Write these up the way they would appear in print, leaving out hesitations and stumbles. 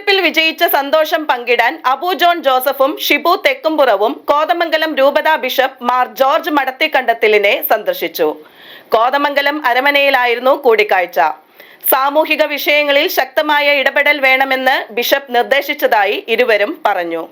തെരഞ്ഞെടുപ്പിൽ വിജയിച്ച സന്തോഷം പങ്കിടാൻ അബു ജോൺ ജോസഫും ഷിബു തെക്കുംപുറവും കോതമംഗലം രൂപതാ ബിഷപ്പ് മാർ ജോർജ് മടത്തിക്കണ്ടത്തിലിനെ സന്ദർശിച്ചു. കോതമംഗലം അരമനയിലായിരുന്നു കൂടിക്കാഴ്ച. സാമൂഹിക വിഷയങ്ങളിൽ ശക്തമായ ഇടപെടൽ വേണമെന്ന് ബിഷപ്പ് നിർദ്ദേശിച്ചതായി ഇരുവരും പറഞ്ഞു.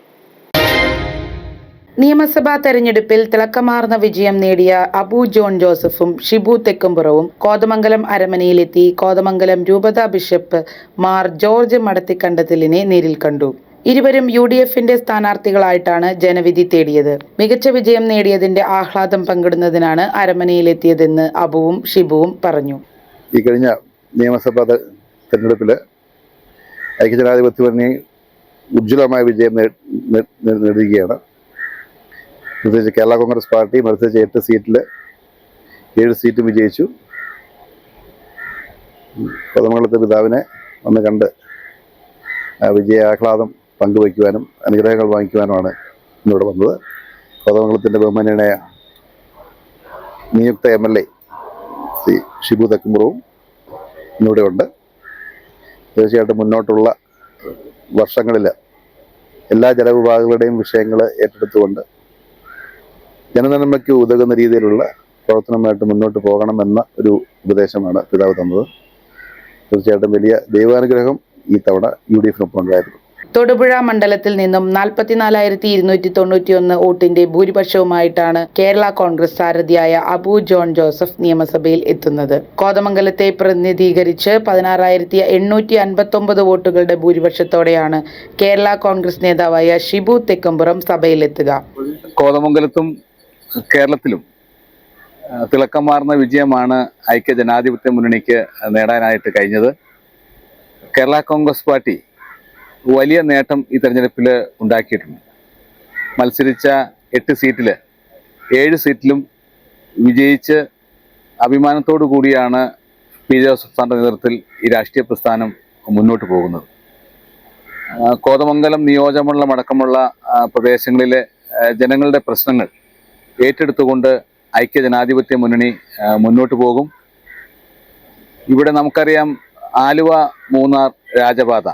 നിയമസഭാ തെരഞ്ഞെടുപ്പിൽ തിളക്കമാർന്ന വിജയം നേടിയ അബു ജോൺ ജോസഫും ഷിബു തെക്കുംപുറവും കോതമംഗലം അരമനയിലെത്തി കോതമംഗലം രൂപതാ ബിഷപ്പ് മാർ ജോർജ് മടത്തിക്കണ്ടത്തിലിനെ നേരിൽ കണ്ടു. ഇരുവരും UDFന്റെ സ്ഥാനാർത്ഥികളായിട്ടാണ് ജനവിധി തേടിയത്. മികച്ച വിജയം നേടിയതിന്റെ ആഹ്ലാദം പങ്കിടുന്നതിനാണ് അരമനയിലെത്തിയതെന്ന് അബുവും ഷിബുവും പറഞ്ഞു. ഈ കഴിഞ്ഞ നിയമസഭാ തെരഞ്ഞെടുപ്പിൽ ഐക്യജനാധിപത്യ മുന്നണി ഉജ്ജ്വലമായ വിജയം നേടുകയാണ്. പ്രത്യേകിച്ച് കേരള കോൺഗ്രസ് പാർട്ടി മത്സരിച്ച 8 സീറ്റിൽ 7 സീറ്റും വിജയിച്ചു. കോതമംഗലത്തെ പിതാവിനെ ഒന്ന് കണ്ട് വിജയാഹ്ലാദം പങ്കുവയ്ക്കുവാനും അനുഗ്രഹങ്ങൾ വാങ്ങിക്കുവാനുമാണ് ഇന്നിവിടെ വന്നത്. കോതമംഗലത്തിൻ്റെ ബഹുമാന്യനായ നിയുക്ത MLA ശ്രീ ഷിബു തെക്കുംപുറവും ഇന്നിവിടെ ഉണ്ട്. തീർച്ചയായിട്ടും മുന്നോട്ടുള്ള വർഷങ്ങളിൽ എല്ലാ ജനവിഭാഗങ്ങളുടെയും വിഷയങ്ങൾ ഏറ്റെടുത്തുകൊണ്ട് ജനനന്മയ്ക്ക് ഉതകുന്ന രീതിയിലുള്ള പ്രവർത്തനമായിട്ട് മുന്നോട്ട് പോകണമെന്ന ഒരു ഉപദേശമാണ് പിതാവ് തന്നത്. തീർച്ചയായിട്ടും വലിയ ദൈവാനുഗ്രഹം ഈ തവണ UDFനൊപ്പം ഉണ്ടായിരുന്നു. തൊടുപുഴ മണ്ഡലത്തിൽ നിന്നും 44,291 വോട്ടിന്റെ ഭൂരിപക്ഷവുമായിട്ടാണ് കേരള കോൺഗ്രസ് സാരഥിയായ അബു ജോൺ ജോസഫ് നിയമസഭയിൽ എത്തുന്നത്. കോതമംഗലത്തെ പ്രതിനിധീകരിച്ച് 16,859 വോട്ടുകളുടെ ഭൂരിപക്ഷത്തോടെയാണ് കേരള കോൺഗ്രസ് നേതാവായ ഷിബു തെക്കുംപുറം സഭയിലെത്തുക. കോതമംഗലത്തും കേരളത്തിലും തിളക്കമാർന്ന വിജയമാണ് ഐക്യ ജനാധിപത്യ മുന്നണിക്ക് നേടാനായിട്ട് കഴിഞ്ഞത്. കേരള കോൺഗ്രസ് പാർട്ടി വലിയ നേട്ടം ഈ തെരഞ്ഞെടുപ്പിൽ ഉണ്ടാക്കിയിട്ടുണ്ട്. മത്സരിച്ച 8 സീറ്റിൽ 7 സീറ്റിലും വിജയിച്ച് അഭിമാനത്തോടു കൂടിയാണ് പി ജോസഫ് സാറിൻ്റെ നേതൃത്വത്തിൽ ഈ രാഷ്ട്രീയ പ്രസ്ഥാനം മുന്നോട്ട് പോകുന്നത്. കോതമംഗലം നിയോജകമണ്ഡലം അടക്കമുള്ള പ്രദേശങ്ങളിലെ ജനങ്ങളുടെ പ്രശ്നങ്ങൾ ഏറ്റെടുത്തുകൊണ്ട് ഐക്യ ജനാധിപത്യ മുന്നണി മുന്നോട്ട് പോകും. ഇവിടെ നമുക്കറിയാം, ആലുവ മൂന്നാർ രാജപാത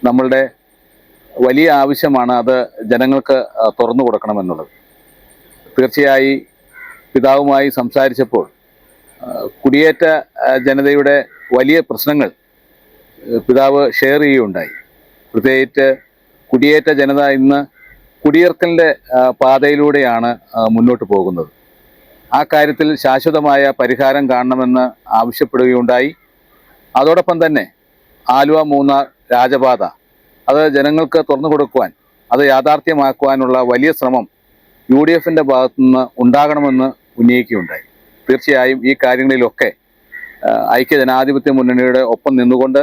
നമ്മളുടെ വലിയ ആവശ്യമാണ്. അത് ജനങ്ങൾക്ക് തുറന്നു കൊടുക്കണമെന്നുള്ളത്. തീർച്ചയായി പിതാവുമായി സംസാരിച്ചപ്പോൾ കുടിയേറ്റ ജനതയുടെ വലിയ പ്രശ്നങ്ങൾ പിതാവ് ഷെയർ ചെയ്യുകയുണ്ടായി. പ്രത്യേകിച്ച് കുടിയേറ്റ ജനത ഇന്ന് കുടിയേർക്കലിൻ്റെ പാതയിലൂടെയാണ് മുന്നോട്ട് പോകുന്നത്. ആ കാര്യത്തിൽ ശാശ്വതമായ പരിഹാരം കാണണമെന്ന് ആവശ്യപ്പെടുകയുണ്ടായി. അതോടൊപ്പം തന്നെ ആലുവ മൂന്നാർ രാജപാത അത് ജനങ്ങൾക്ക് തുറന്നു കൊടുക്കുവാൻ, അത് യാഥാർത്ഥ്യമാക്കുവാനുള്ള വലിയ ശ്രമം UDFന്റെ ഭാഗത്തുനിന്ന് ഉണ്ടാകണമെന്ന് ഉന്നയിക്കുകയുണ്ടായി. തീർച്ചയായും ഈ കാര്യങ്ങളിലൊക്കെ ഐക്യ ജനാധിപത്യ മുന്നണിയുടെ ഒപ്പം നിന്നുകൊണ്ട്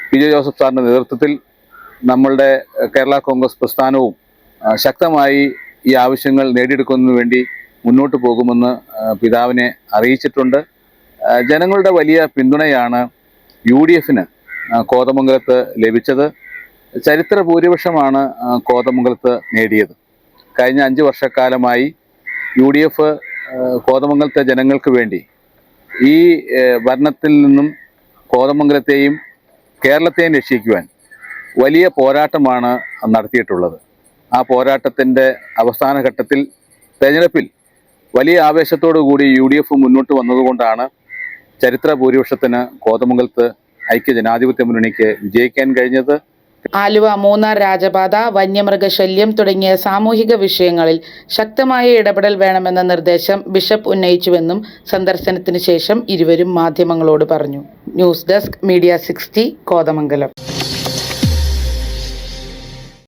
പി ജോസഫ് സാറിൻ്റെ നേതൃത്വത്തിൽ നമ്മളുടെ കേരള കോൺഗ്രസ് പ്രസ്ഥാനവും ശക്തമായി ഈ ആവശ്യങ്ങൾ നേടിയെടുക്കുന്നതിന് വേണ്ടി മുന്നോട്ട് പോകുമെന്ന് പിതാവിനെ അറിയിച്ചിട്ടുണ്ട്. ജനങ്ങളുടെ വലിയ പിന്തുണയാണ് UDFന് കോതമംഗലത്ത് ലഭിച്ചത്. ചരിത്ര ഭൂരിപക്ഷമാണ് കോതമംഗലത്ത് നേടിയത്. കഴിഞ്ഞ 5 വർഷക്കാലമായി UDF കോതമംഗലത്തെ ജനങ്ങൾക്ക് വേണ്ടി ഈ ഭരണത്തിൽ നിന്നും കോതമംഗലത്തെയും കേരളത്തെയും രക്ഷിക്കുവാൻ വലിയ പോരാട്ടമാണ് നടത്തിയിട്ടുള്ളത്. ആ പോരാട്ടത്തിൻ്റെ അവസാന ഘട്ടത്തിൽ തെരഞ്ഞെടുപ്പിൽ വലിയ ആവേശത്തോടു കൂടി UDF മുന്നോട്ട് വന്നതുകൊണ്ടാണ് ചരിത്ര ഭൂരിപക്ഷത്തിന് കോതമംഗലത്ത് ഐക്യ ജനാധിപത്യ മുന്നണിക്ക് വിജയിക്കാൻ കഴിഞ്ഞത്. ആലുവ മൂന്നാർ രാജപാത, വന്യമൃഗശല്യം തുടങ്ങിയ സാമൂഹിക വിഷയങ്ങളിൽ ശക്തമായ ഇടപെടൽ വേണമെന്ന നിർദ്ദേശം ബിഷപ്പ് ഉന്നയിച്ചുവെന്നും സന്ദർശനത്തിന് ശേഷം ഇരുവരും മാധ്യമങ്ങളോട് പറഞ്ഞു. News desk media 60 Kothamangalam.